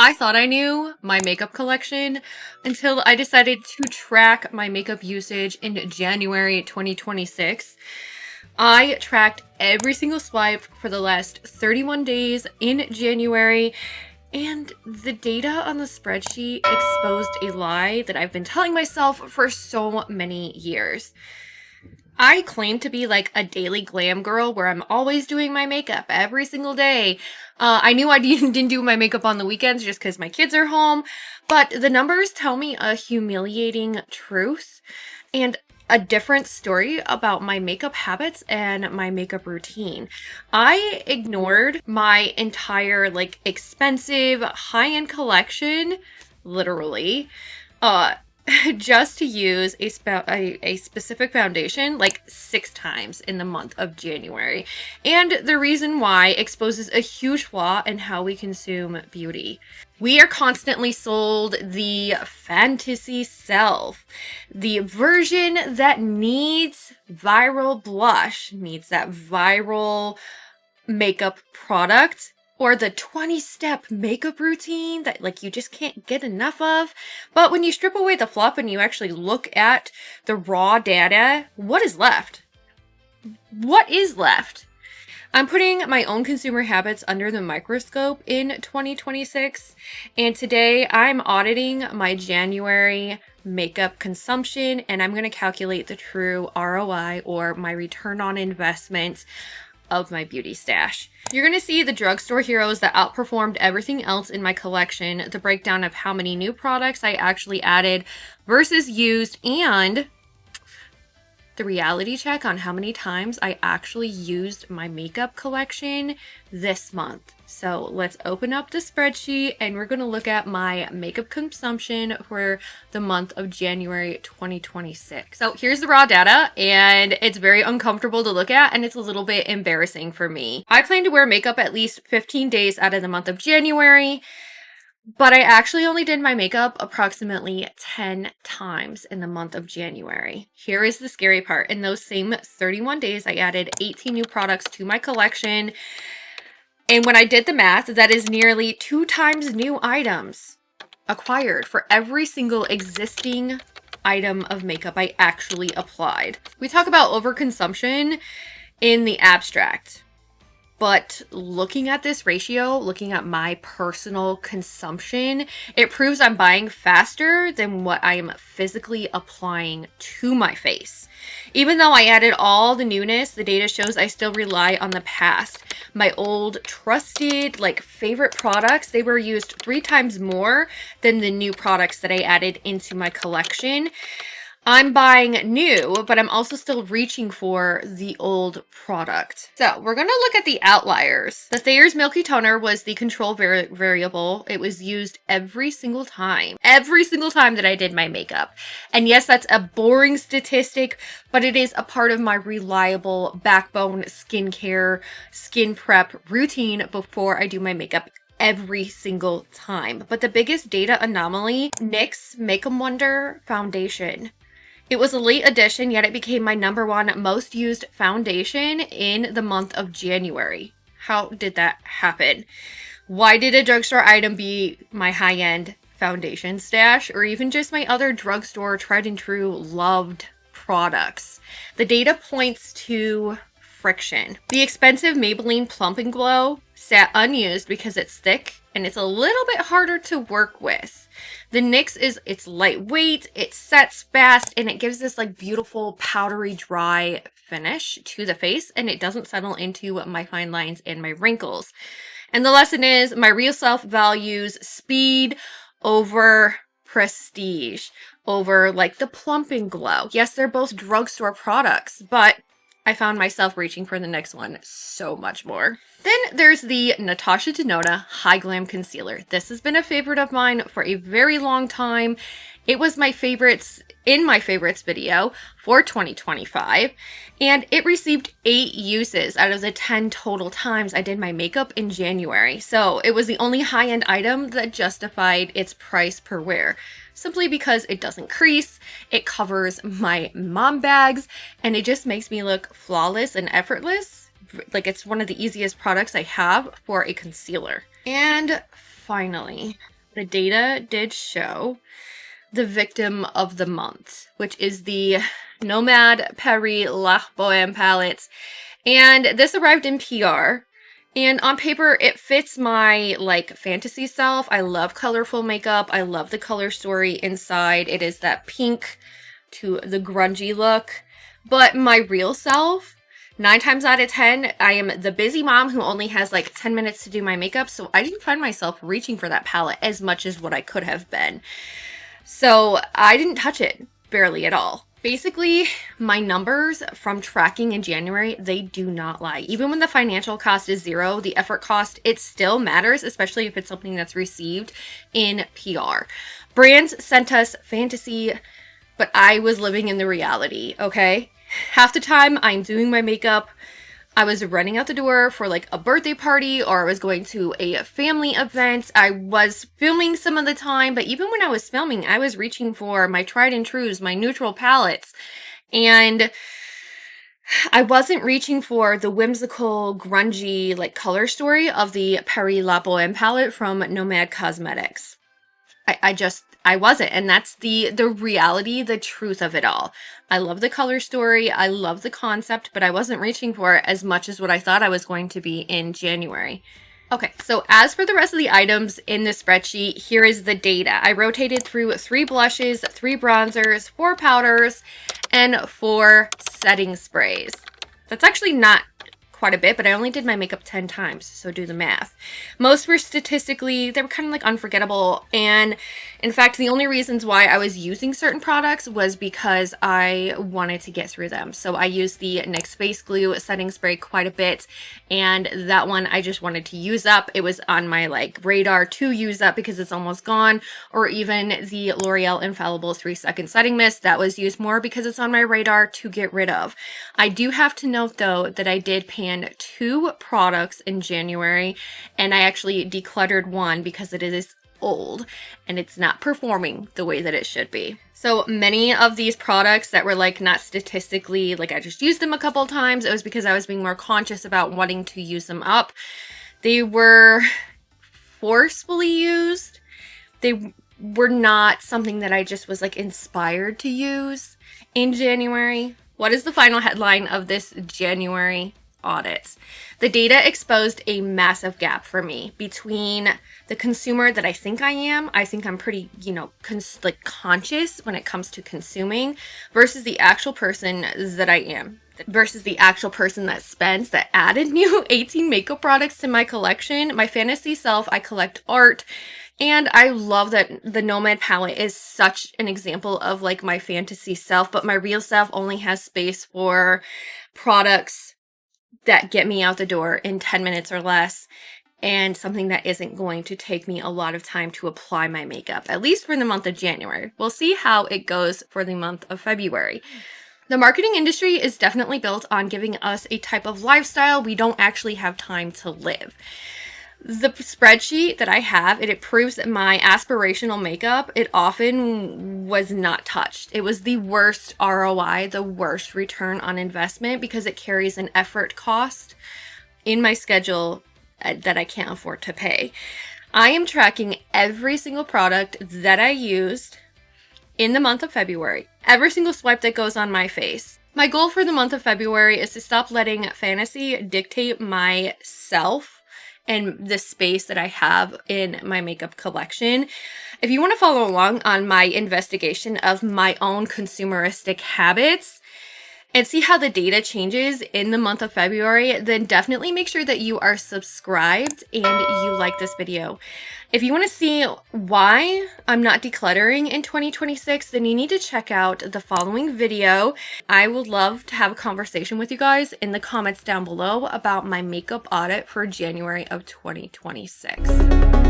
I thought I knew my makeup collection until I decided to track my makeup usage in January 2026. I tracked every single swipe for the last 31 days in January, and the data on the spreadsheet exposed a lie that I've been telling myself for so many years. I claim to be like a daily glam girl where I'm always doing my makeup every single day. I knew I didn't do my makeup on the weekends just because my kids are home, but the numbers tell me a humiliating truth and a different story about my makeup habits and my makeup routine. I ignored my entire like expensive high-end collection, literally, just to use a specific foundation like 6 times in the month of January. And the reason why exposes a huge flaw in how we consume beauty. We are constantly sold the fantasy self, the version that needs viral blush, needs that viral makeup product, or the 20-step makeup routine that like you just can't get enough of. But when you strip away the fluff and you actually look at the raw data, what is left? What is left? I'm putting my own consumer habits under the microscope in 2026, and today I'm auditing my January makeup consumption, and I'm going to calculate the true ROI, or my return on investment, of my beauty stash. You're going to see the drugstore heroes that outperformed everything else in my collection, the breakdown of how many new products I actually added versus used, and the reality check on how many times I actually used my makeup collection this month. So let's open up the spreadsheet and we're going to look at my makeup consumption for the month of January 2026. So here's the raw data, and it's very uncomfortable to look at and it's a little bit embarrassing for me. I plan to wear makeup at least 15 days out of the month of January, but I actually only did my makeup approximately 10 times in the month of January. Here is the scary part. In those same 31 days, I added 18 new products to my collection. And when I did the math, that is nearly 2 times new items acquired for every single existing item of makeup I actually applied. We talk about overconsumption in the abstract. But looking at this ratio, looking at my personal consumption, it proves I'm buying faster than what I am physically applying to my face. Even though I added all the newness, the data shows I still rely on the past. My old trusted, like favorite products, they were used 3 times more than the new products that I added into my collection. I'm buying new, but I'm also still reaching for the old product. So we're going to look at the outliers. The Thayer's Milky Toner was the control variable. It was used every single time that I did my makeup. And yes, that's a boring statistic, but it is a part of my reliable backbone skincare, skin prep routine before I do my makeup every single time. But the biggest data anomaly, NYX Make 'em Wonder Foundation. It was a late addition, yet it became my #1 most used foundation in the month of January. How did that happen? Why did a drugstore item be my high-end foundation stash, or even just my other drugstore tried and true loved products? The data points to friction. The expensive Maybelline Plump and Glow sat unused because it's thick and it's a little bit harder to work with. The NYX it's lightweight, it sets fast, and it gives this like beautiful powdery dry finish to the face, and it doesn't settle into my fine lines and my wrinkles. And the lesson is my real self values speed over prestige, over like the Plump and Glow. Yes, they're both drugstore products, but I found myself reaching for the next one so much more. Then there's the Natasha Denona High Glam Concealer. This has been a favorite of mine for a very long time. It was my favorites in my favorites video for 2025, and it received 8 uses out of the 10 total times I did my makeup in January. So it was the only high-end item that justified its price per wear, simply because it doesn't crease, it covers my mom bags, and it just makes me look flawless and effortless. Like, it's one of the easiest products I have for a concealer. And finally, the data did show the victim of the month, which is the Nomad Paris La Boheme palettes. And this arrived in PR. And on paper, it fits my, like, fantasy self. I love colorful makeup. I love the color story inside. It is that pink to the grungy look. But my real self, 9 times out of 10, I am the busy mom who only has, like, 10 minutes to do my makeup. So I didn't find myself reaching for that palette as much as what I could have been. So I didn't touch it, barely at all. Basically, my numbers from tracking in January, they do not lie. Even when the financial cost is 0, the effort cost, it still matters, especially if it's something that's received in PR. Brands sent us fantasy, but I was living in the reality, okay? Half the time I'm doing my makeup, I was running out the door for like a birthday party, or I was going to a family event. I was filming some of the time, but even when I was filming, I was reaching for my tried and trues, my neutral palettes. And I wasn't reaching for the whimsical, grungy, like color story of the Paris La Boheme palette from Nomad Cosmetics. I wasn't, and that's the reality, the truth of it all. I love the color story, I love the concept, but I wasn't reaching for it as much as what I thought I was going to be in January. Okay, so as for the rest of the items in the spreadsheet, here is the data. I rotated through 3 blushes, 3 bronzers, 4 powders, and 4 setting sprays. That's actually not quite a bit, but I only did my makeup 10 times, so do the math. Most were statistically, they were kind of like unforgettable, and in fact, the only reasons why I was using certain products was because I wanted to get through them. So I used the NYX Face Glue setting spray quite a bit, and that one I just wanted to use up. It was on my like radar to use up because it's almost gone, or even the L'Oreal Infallible 3-second setting mist, that was used more because it's on my radar to get rid of. I do have to note though that I did pan 2 products in January, and I actually decluttered one because it is old and it's not performing the way that it should be. So many of these products that were like not statistically, like I just used them a couple times, it was because I was being more conscious about wanting to use them up. They were forcefully used. They were not something that I just was like inspired to use in January. What is the final headline of this January audit? The data exposed a massive gap for me between the consumer that I think I am. I think I'm pretty, you know, conscious when it comes to consuming, versus the actual person that I am, versus the actual person that spends, that added new 18 makeup products to my collection. My fantasy self, I collect art, and I love that the Nomad palette is such an example of like my fantasy self, but my real self only has space for products that get me out the door in 10 minutes or less, and something that isn't going to take me a lot of time to apply my makeup, at least for the month of January. We'll see how it goes for the month of February. The marketing industry is definitely built on giving us a type of lifestyle we don't actually have time to live. The spreadsheet that I have, it proves that my aspirational makeup, it often was not touched. It was the worst ROI, the worst return on investment, because it carries an effort cost in my schedule that I can't afford to pay. I am tracking every single product that I used in the month of February, every single swipe that goes on my face. My goal for the month of February is to stop letting fantasy dictate myself and the space that I have in my makeup collection. If you want to follow along on my investigation of my own consumeristic habits and see how the data changes in the month of February, then definitely make sure that you are subscribed and you like this video. If you want to see why I'm not decluttering in 2026, then you need to check out the following video. I would love to have a conversation with you guys in the comments down below about my makeup audit for January of 2026.